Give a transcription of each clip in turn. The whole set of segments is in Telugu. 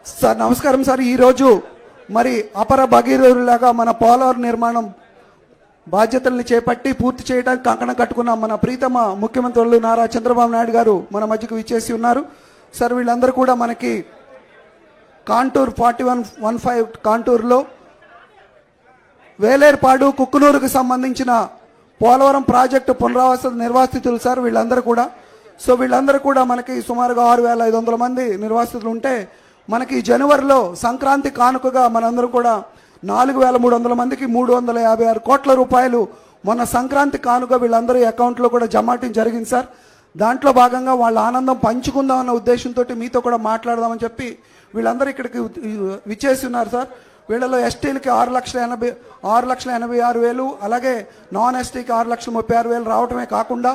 సార్ నమస్కారం సార్. ఈరోజు మరి అపర భగీరథులాగా మన పోలవరం నిర్మాణం బాధ్యతల్ని చేపట్టి పూర్తి చేయడానికి కంకణం కట్టుకున్న మన ప్రీతమ ముఖ్యమంత్రులు నారా చంద్రబాబు నాయుడు గారు మన మధ్యకు విచ్చేసి ఉన్నారు. సార్ వీళ్ళందరూ కూడా మనకి కాంటూర్ 4115 కాంటూర్లో వేలేర్పాడు కుక్కునూరుకు సంబంధించిన పోలవరం ప్రాజెక్టు పునరావాస నిర్వాసితులు సార్ వీళ్ళందరూ కూడా. సో వీళ్ళందరూ కూడా మనకి సుమారుగా 6500 మంది నిర్వాసితులు ఉంటే మనకి జనవరిలో సంక్రాంతి కానుకగా మనందరం కూడా 4300 మందికి 356 కోట్ల రూపాయలు మొన్న సంక్రాంతి కానుక వీళ్ళందరూ అకౌంట్లో కూడా జమాటం జరిగింది సార్. దాంట్లో భాగంగా వాళ్ళ ఆనందం పంచుకుందాం అన్న ఉద్దేశంతో మీతో కూడా మాట్లాడదామని చెప్పి వీళ్ళందరూ ఇక్కడికి విచ్చేసి ఉన్నారు సార్. వీళ్ళలో ఎస్టీలకి 6,86,000, అలాగే నాన్ ఎస్టీకి 6,36,000 రావటమే కాకుండా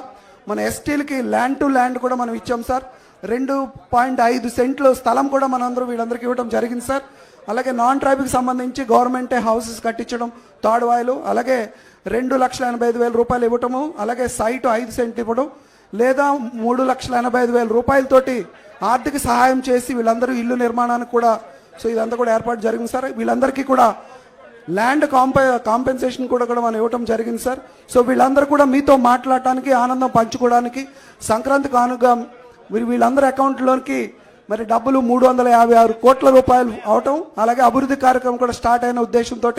మన ఎస్టీలకి ల్యాండ్ టు ల్యాండ్ కూడా మనం ఇచ్చాం సార్. 2.5 సెంట్లు స్థలం కూడా మనందరూ వీళ్ళందరికీ ఇవ్వడం జరిగింది సార్. అలాగే నాన్ ట్రైబ్కి సంబంధించి గవర్నమెంటే హౌసెస్ కట్టించడం తాడువాయిలు, అలాగే 2,85,000 రూపాయలు ఇవ్వటము, అలాగే సైటు 5 సెంట్లు ఇవ్వడం, లేదా 3,85,000 రూపాయలతోటి ఆర్థిక సహాయం చేసి వీళ్ళందరూ ఇల్లు నిర్మాణానికి కూడా సో ఇదంతా కూడా ఏర్పాటు జరిగింది సార్. వీళ్ళందరికీ కూడా ల్యాండ్ కాంపెన్సేషన్ కూడా మనం ఇవ్వటం జరిగింది సార్. సో వీళ్ళందరూ కూడా మీతో మాట్లాడటానికి ఆనందం పంచుకోవడానికి సంక్రాంతి కానుగా వీళ్ళందరి అకౌంట్లోకి మరి డబ్బులు 356 కోట్ల రూపాయలు అవటం, అలాగే అభివృద్ధి కార్యక్రమం కూడా స్టార్ట్ అయిన ఉద్దేశంతో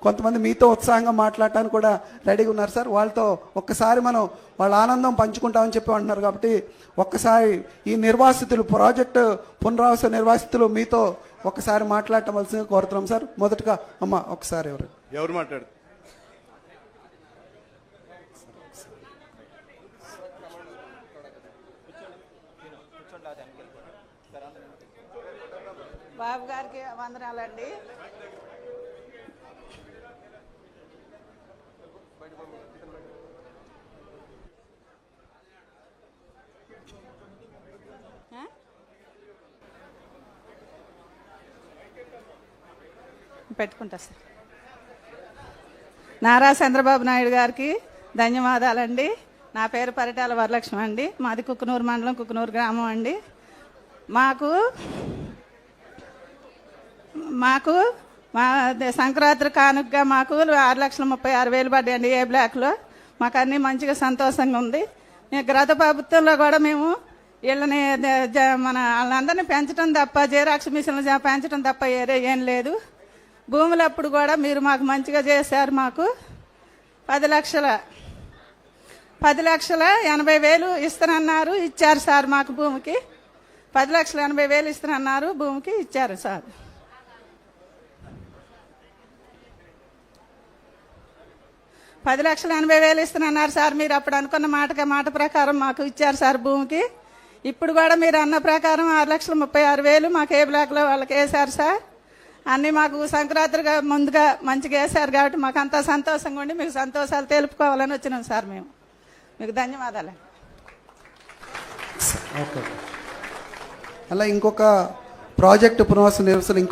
కొంతమంది మీతో ఉత్సాహంగా మాట్లాడటానికి కూడా రెడీగా ఉన్నారు సార్. వాళ్ళతో ఒక్కసారి మనం వాళ్ళ ఆనందం పంచుకుంటామని చెప్పి అంటున్నారు కాబట్టి ఒక్కసారి ఈ నిర్వాసితులు ప్రాజెక్టు పునరావాస నిర్వాసితులు మీతో ఒక్కసారి మాట్లాడటవలసిందిగా కోరుతున్నాం సార్. మొదటగా అమ్మ ఒకసారి ఎవరు మాట్లాడు బాబు గారికి వందనాలండి. పెట్టుకుంటా సార్. నారా చంద్రబాబు నాయుడు గారికి ధన్యవాదాలండి. నా పేరు పరిటాల వరలక్ష్మి అండి. మాది కుక్కునూరు మండలం, కుక్కునూరు గ్రామం అండి. మాకు మా సంక్రాంతి కానుకగా మాకు 6,36,000 పడ్డాయండి ఏ బ్లాక్లో. మాకు అన్నీ మంచిగా సంతోషంగా ఉంది. గత ప్రభుత్వంలో కూడా మేము వీళ్ళని మన వాళ్ళందరినీ పెంచడం తప్ప, జిరాక్స్ మిషన్లు పెంచడం తప్ప ఏం లేదు. భూములప్పుడు కూడా మీరు మాకు మంచిగా చేశారు. మాకు 10,80,000 ఇస్తానన్నారు, ఇచ్చారు సార్. మాకు భూమికి 10,80,000 ఇస్తానన్నారు, భూమికి ఇచ్చారు సార్. 10,80,000 ఇస్తానన్నారు సార్. మీరు అప్పుడు అనుకున్న మాట ప్రకారం మాకు ఇచ్చారు సార్ భూమికి. ఇప్పుడు కూడా మీరు అన్న ప్రకారం 6,36,000 మాకు ఏ బ్లాక్లో వాళ్ళకి వేశారు సార్. అన్నీ మాకు సంక్రాంతిగా ముందుగా మంచిగా వేశారు కాబట్టి మాకు అంతా సంతోషంగా ఉండి మీకు సంతోషాలు తెలుపుకోవాలని వచ్చినాం సార్. మేము మీకు ధన్యవాదాలు. అలా ఇంకొక ప్రాజెక్టు పునరావాస నిర్వసన